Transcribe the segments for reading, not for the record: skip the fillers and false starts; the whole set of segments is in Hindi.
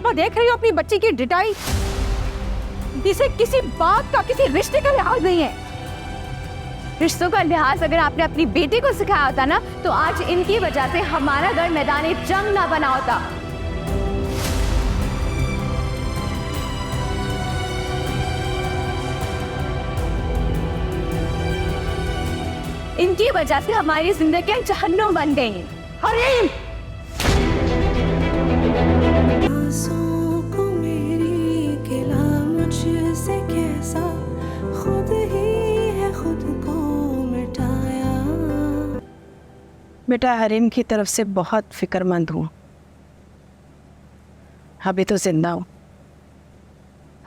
पापा देख रही हो अपनी बच्ची की डिटाई? जिसे किसी बात का, किसी रिश्ते का लिहाज नहीं है। रिश्तों का लिहाज अगर आपने अपनी बेटी को सिखाया होता ना, तो आज इनकी वजह से हमारा घर मैदान जंग ना बना होता। इनकी वजह से हमारी जिंदगी जहन्नुम बन गई है। हरीम, बेटा हरीम की तरफ से बहुत फिक्रमंद हूँ। अभी तो जिंदा हूँ,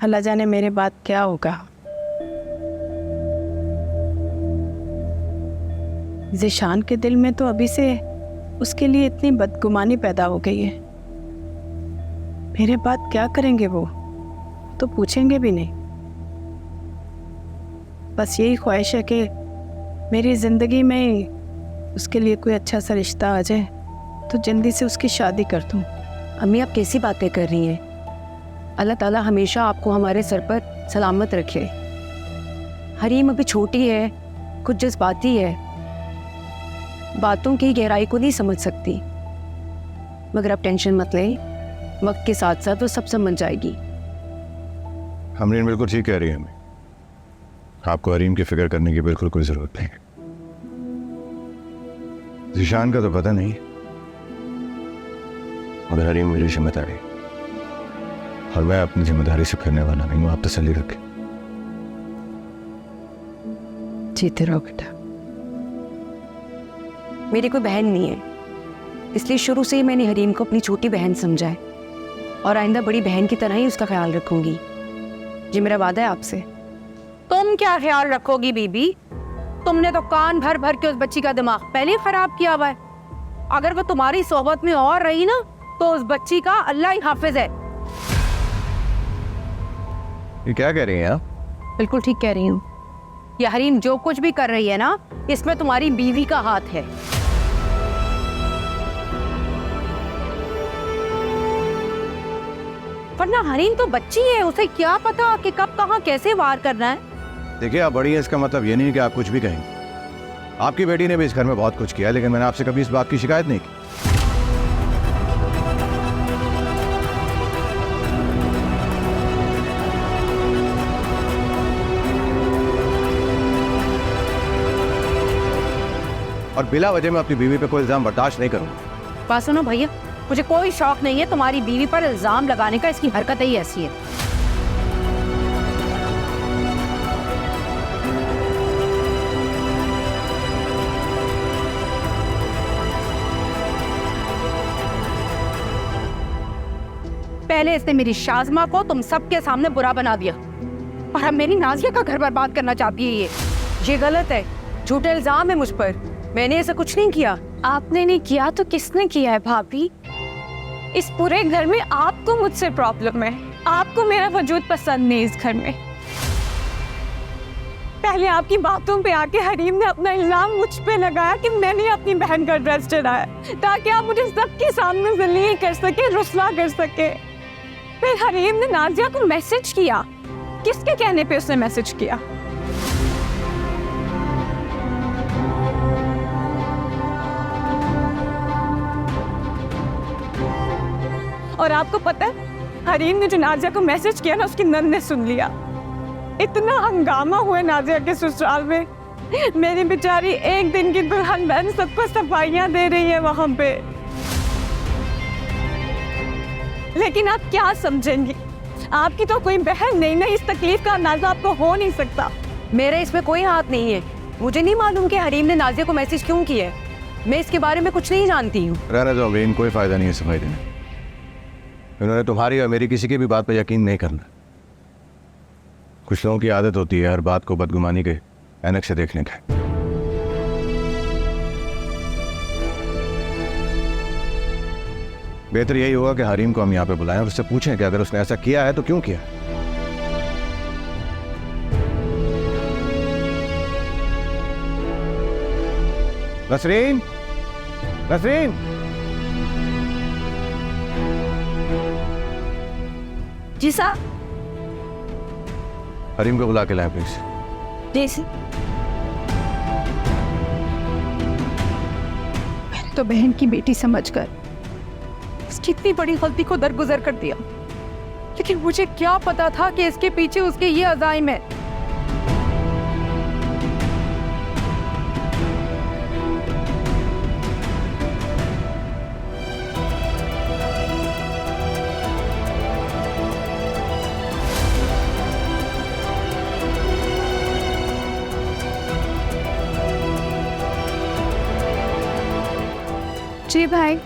अल्लाह जाने मेरे बाद क्या होगा। ज़ीशान के दिल में तो अभी से उसके लिए इतनी बदगुमानी पैदा हो गई है। मेरे बाद क्या करेंगे वो तो पूछेंगे भी नहीं। बस यही ख्वाहिश है कि मेरी ज़िंदगी में उसके लिए कोई अच्छा सा रिश्ता आ जाए तो जल्दी से उसकी शादी कर दूँ। अम्मी आप कैसी बातें कर रही हैं? अल्लाह ताला हमेशा आपको हमारे सर पर सलामत रखे। हरीम अभी छोटी है, कुछ जज्बाती है, बातों की गहराई को नहीं समझ सकती, मगर आप टेंशन मत लें, वक्त के साथ साथ वो सब समझ जाएगी। हमरीन बिल्कुल ठीक कह रही है। हमें आपको हरीम की फिक्र करने की बिल्कुल कोई ज़रूरत नहीं। ज़ीशान का तो पता नहीं, मगर हरीम मेरी जिम्मेदारी और मैं अपनी जिम्मेदारी से फिरने वाला नहीं हूँ। आप तसल्ली रखें। जीते रहो बेटा। मेरी कोई बहन नहीं है, इसलिए शुरू से ही मैंने हरीम को अपनी छोटी बहन समझा है और आइंदा बड़ी बहन की तरह ही उसका ख्याल रखूंगी। ये मेरा वादा है आपसे। तुम क्या ख्याल रखोगी बीबी? तुमने तो कान भर भर के उस बच्ची का दिमाग पहले ही खराब किया हुआ है। अगर वो तुम्हारी सोहबत में और रही ना, तो उस बच्ची का अल्लाह ही हाफिज है। ये क्या कह रही हैं आप? बिल्कुल ठीक कह रही हूँ। ये हरीम जो कुछ भी कर रही है ना, इसमें तुम्हारी बीवी का हाथ है। वरना हरीम तो बच्ची है, उसे क्या पता कि कब कहाँ कैसे वार करना है। देखिए, आप बड़ी हैं, इसका मतलब ये नहीं है कि आप कुछ भी कहेंगे। आपकी बेटी ने भी इस घर में बहुत कुछ किया है, लेकिन मैंने आपसे कभी इस बात की शिकायत नहीं की। और बिला वजह मैं अपनी बीवी पे कोई इल्जाम बर्दाश्त नहीं करूंगा। बात सुनो भैया, मुझे कोई शौक नहीं है तुम्हारी बीवी पर इल्जाम लगाने का, इसकी हरकत ही ऐसी है। पहले इसने मेरी शाज़मा को तुम सबके सामने बुरा बना दिया और अब मेरी नाजिया का घर बर्बाद करना चाहती है। ये गलत है, झूठे इल्जाम है मुझ पर। मैंने ऐसा कुछ नहीं किया। आपने नहीं किया तो किसने किया है भाभी? इस पूरे घर में आपको मुझसे प्रॉब्लम है। आपको मेरा वजूद पसंद नहीं इस घर में। पहले आपकी बातों पे आके हरीम ने अपना इल्जाम मुझ पे लगाया कि मैंने अपनी बहन का ड्रेस चढ़ाया ताकि आप मुझे सबके सामने जलील कर सके, रुस्वा कर सके। फिर हरीम ने नाजिया को मैसेज किया। किसके कहने पे उसने मैसेज किया? और आपको पता है, हरीम ने जो नाजिया को मैसेज किया ना, उसकी नंद ने सुन लिया। इतना हंगामा हुआ नाजिया के ससुराल में। मेरी बेचारी एक दिन की दुल्हन बहन सबको सफाइयां दे रही है वहां पे। लेकिन आप क्या समझेंगी? आपकी तो कोई बहन नहीं ना, इस तकलीफ का अंदाजा आपको हो नहीं सकता। मेरा इसमें कोई हाथ नहीं है। मुझे नहीं मालूम कि हरीम ने नाजिया को मैसेज क्यों किया है। मैं इसके बारे में कुछ नहीं जानती हूँ। रहने दो अमीन, कोई फायदा नहीं है सफाई देने। उन्होंने तुम्हारी और मेरी किसी की भी बात पर यकीन नहीं करना। कुछ लोगों की आदत होती है हर बात को बदगुमानी के ऐनक से देखने का। बेहतर यही होगा कि हरीम को हम यहाँ पे बुलाएं और उससे पूछें कि अगर उसने ऐसा किया है तो क्यों किया। नसरीन, नसरीन, जी साहब। हरीम को बुला के लाएं प्लीज। Ji sir. तो बहन की बेटी समझकर इसकी इतनी बड़ी गलती को दरगुजर कर दिया, लेकिन मुझे क्या पता था कि इसके पीछे उसके ये अज़ाइम है। जी भाई।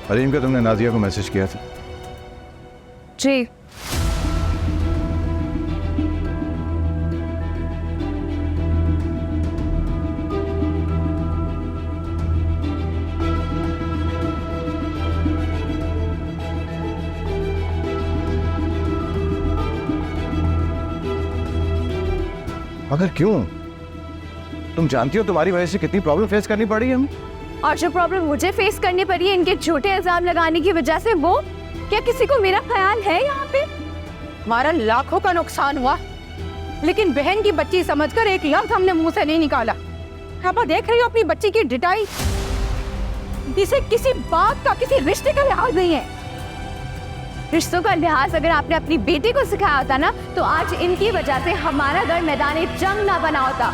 हरीम का तुमने नाजिया को मैसेज किया था? जी। मगर क्यों? तुम जानती हो तुम्हारी वजह से कितनी प्रॉब्लम फेस करनी पड़ी है हमें। और जो प्रॉब्लम मुझे फेस करनी पड़ी है इनके झूठे इल्जाम लगाने की वजह से, वो क्या किसी को मेरा ख्याल है यहाँ पे? हमारा लाखों का नुकसान हुआ, लेकिन बहन की बच्ची समझकर एक लफ्ज हमने मुंह से नहीं निकाला। आप देख रही हो अपनी बच्ची की डिटाई, इसे किसी बात का, किसी रिश्ते का लिहाज नहीं है। रिश्तों का लिहाज अगर आपने अपनी बेटी को सिखाया होता ना, तो आज इनकी वजह से हमारा घर मैदान जंग ना बना होता।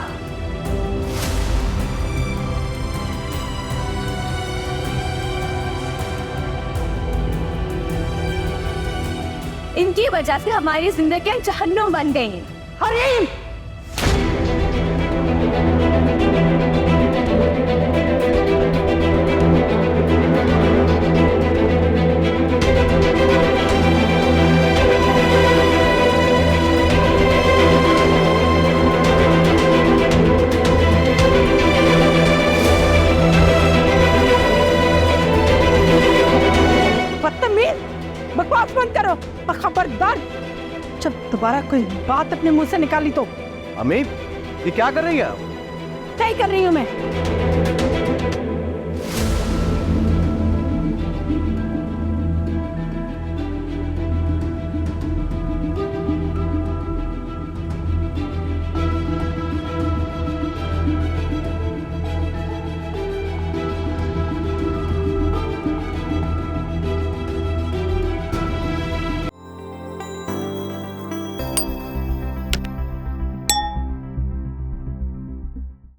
इनकी वजह से हमारी जिंदगी जहन्नुम बन गई है। हरीम! बदतमीज! बकवास बंद करो और खबरदार जब दोबारा कोई बात अपने मुंह से निकाली तो। अम्मी, ये क्या कर रही है आप? क्या ही कर रही हूँ मैं?